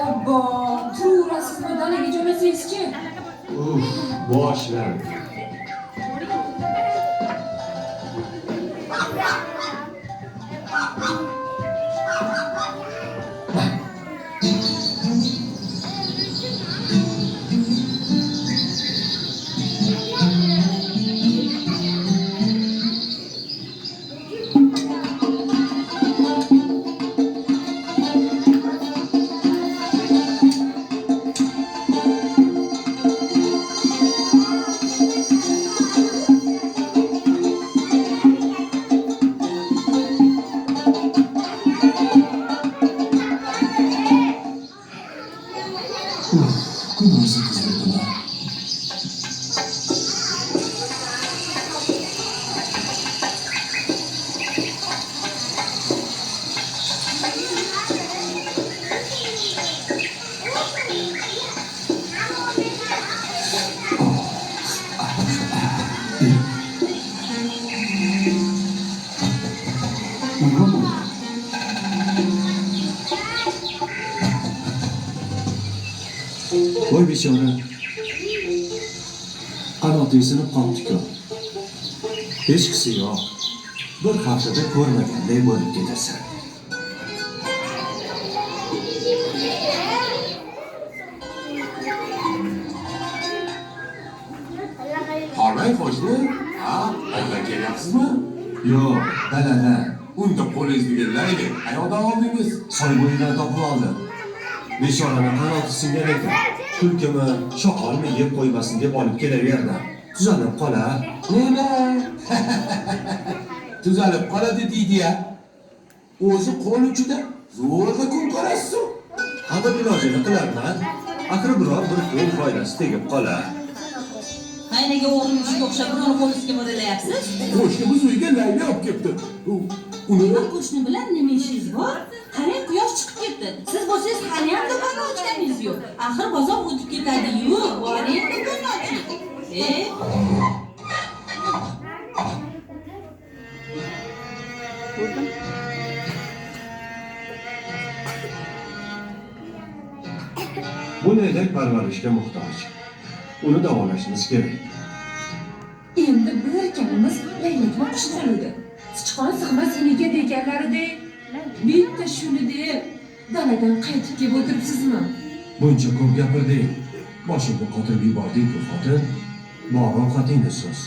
Obbo, turaverasizmi, dalaga jo'nasangizchi. Boshlar. Kudursa kızdırdılar. Voy bechora. Qanoti sinib qoldi-ku. Hech qisi yo'q. Bir haftada ko'rmaganday bo'lib ketasan. Qarang qo'shni. Ha, qayerdan kelyapsizmi? Yo'q, dalada. Unda qo'lingizni berlaylik. Qayoqdan oldingiz? Soy bo'yidan topib oldim. Bechorani qanoti singan ekan. Tulkimi, shoqolmi yeb qo'ymasin deb olib kelaverdi. Tuzalib qolar. Nima? Tuzalib qoladi deydi-ya. O'zi qo'l uchida zo'rg'a kun ko'rasiz. Hamma ilojini qilarman. Axir biror bir qo'l foydasi tegib qolar. Aynaga o'g'limizga o'xshab birovni qo'lisiga mo'ralayapsiz. Qo'shnimiz uyga layli olib kelibdi. Uni Qo'shni bilan nima ishingiz bor? Qarang, quyosh chiqib ketdi. Siz bo'lsangiz hali ham do'konni ochganingiz yo'q. Axir bozor o'tib ketadi-yu, boring do'konni oching. Bu laylak parvarishga muhtoj. Uni davolashimiz kerak. Endi bir ekanimiz laylakni qushdan edi. Sichqon sig'mas iniga deganlaridek, bitta shuni deb daladan qaytib kelib o'tiribsizmi? Buncha ko'p gapirding. Boshimni qotirib yubording-ku xotin. Bor ovqatingni so'z.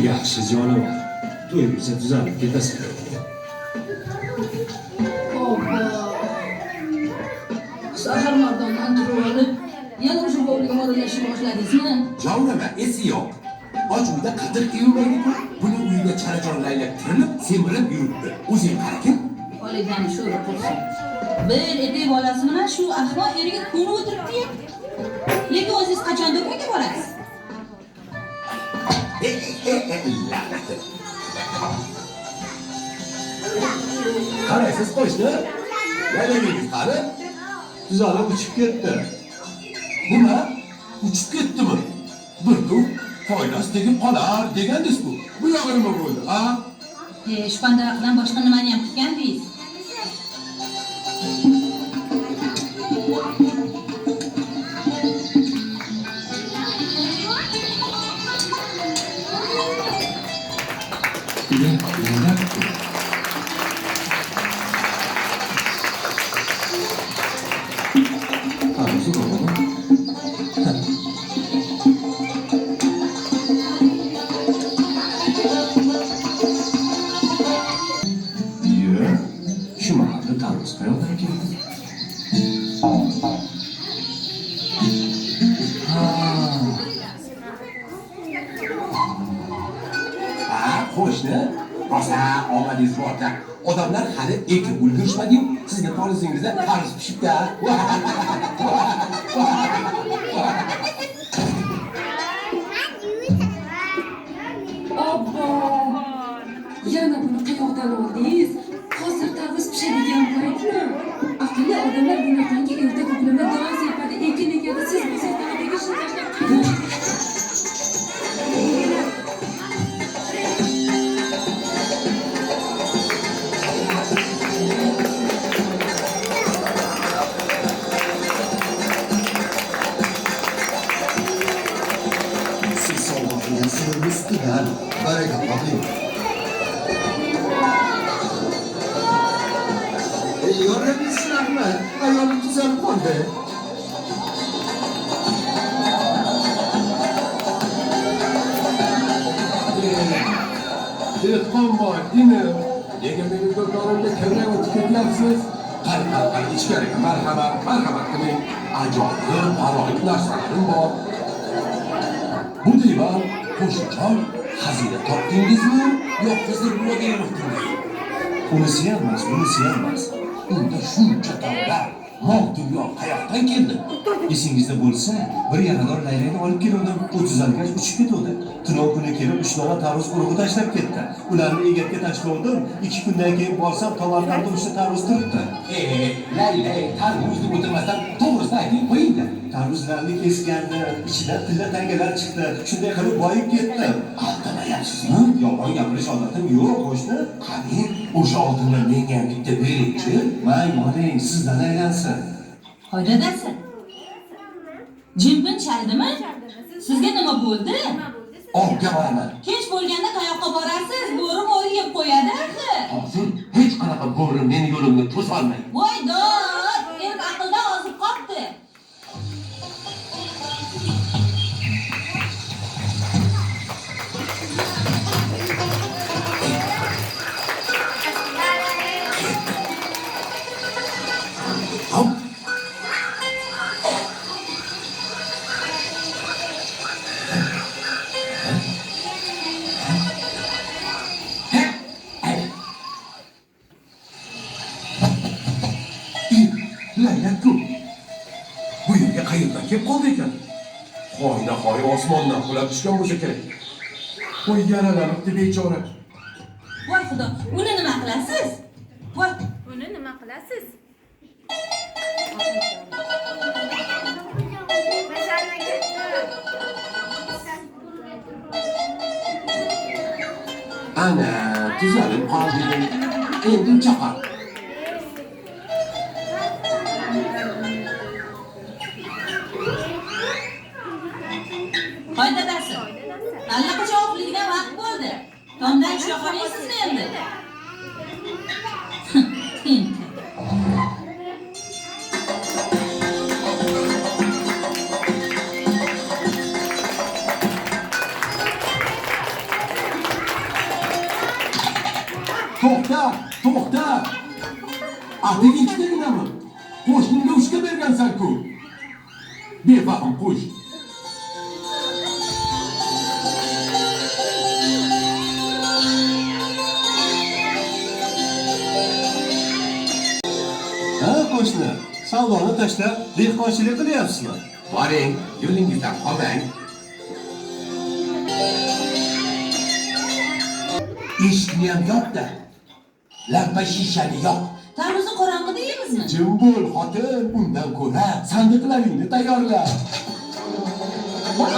Yaxshi jonivor. To'y bo'lsa tuzalib ketasan. Obbo. Saharlardan turib olib, yana o'sha bovliga mo'ralashni boshladingizmi? Javlama, esi yo'q. Och uyda qatiq yurmaydi-ku. Buni uyida chalajon laylak tirilib, semirib yuribdi. O'zing qarakin. Holidan sho'ri qilsin. Bir etek bolasi bilan shu ahmoq eriga ko'nib o'tiribdi-ya. Lekin o'zingiz qachon do'konga borasiz? Qaraysiz qo'shni. Laylagingiz qani? Tuzalib uchib ketdi. Nima? Uchib ketdimi? Bir kun foydasi tegib qolar degandingiz-ku. Bu yog'i nima bo'ldi, ha? Shpandaqdan boshqa nimani ham kutgandingiz? Shu mahalla tarvuz qayoqdan keldi? Qo'shni, rosa omadingiz bor-da. Odamlar hali ekib ulgurishmadi-yu, sizning polizingizda tarvuz pishibdi. Obbo. qilgan oldingiz. Hozir tarvuz pishadigan paytmi? Aqlli odamlar bunaqangi erta ko'klamda don sepadi, ekin ekadi, siz bu sertaradagi ishni tashlab keting. Siz sog'liqni sevgisi bilan baraka toping. Yo'llamaysiz Ahmad, ayolim tuzalib qoldi. Dehqon boy, inim. Nega meni do'konimga kirmay o'tib ketyapsiz? Qani, ichkariga marhamat qiling. Ajoyib g'aroyib narsalarim bor. Bu divan qo'shnijon, xazina topdingizmi yo hozir bunaga yo'qdingiz? Unisi ham emas, bunisi ham emas. Unda shuncha tavba, mol dunyo qayoqdan keldi? Esingizda bo'lsa, bir yarador laylakni olib keluvdim, u tuzalgach uchib ketuvdi. Tunov kuni kelib 3 nova tarvuz urug'i tashlab ketdi. Ularni egatga tashlavdim. 2 kundan keyin borsam, tomonlarda 3 ta tarvuz turibdi. Laylak, tarvuzni o'tirmasdan to'g'risini aytib qo'yinglar. Tarvuzlarni kesganda ichidan tilla tangalar chiqdi. Shunday qilib boyib ketdim. Aldamayapsizmi? Yolg'on gapirish odatim yo'q, qo'shni. Qani, o'sha oltinni menga bitta beringchi. May moling sizdan aylansin. Hoy dadasi. Jimpin chaldimi? Sizga nima bo'ldi? Olga boraman. Kech bo'lganda qayoqqa borasiz? Bo'ri yeb qo'yadi axir. Hozir hech qanaqa bo'ri meni yo'limni to'solmaydi. Voy dod, el aqldan ozib qoldi. Hop. Laylak-ku. Bu yerga qayerdan kelib qoldi ekan? Hoynahoy osmondan qulab tushgan bo'lsa kerak. Qo'y yaralanibdi bechora. Voy xudo, uni nima qilasiz? Voy, Uni nima qilasiz? Ana, tuzalib qoldi. Endi chaqar. hoy dadasi. Allaqachon uxlaydigan vaqt bo'ldi. Tomdan tusha qolaysizmi endi? To'xta! Ating ikkitaginami? Qo'shningga 3 ta bergansan-ku. Befahm qo'sh. Ha, qo'shni, savdoni tashlab, dehqonchilik qilyapsizmi? Boring, yo'lingizdan qolmang. Eshikni ham yoqda. Lampa shishani yoq. Tarvuzni qorong'ida yeymizmi? Jim bo'l, xotin. Undan ko'ra sandiqlaringni tayyorla. Voy,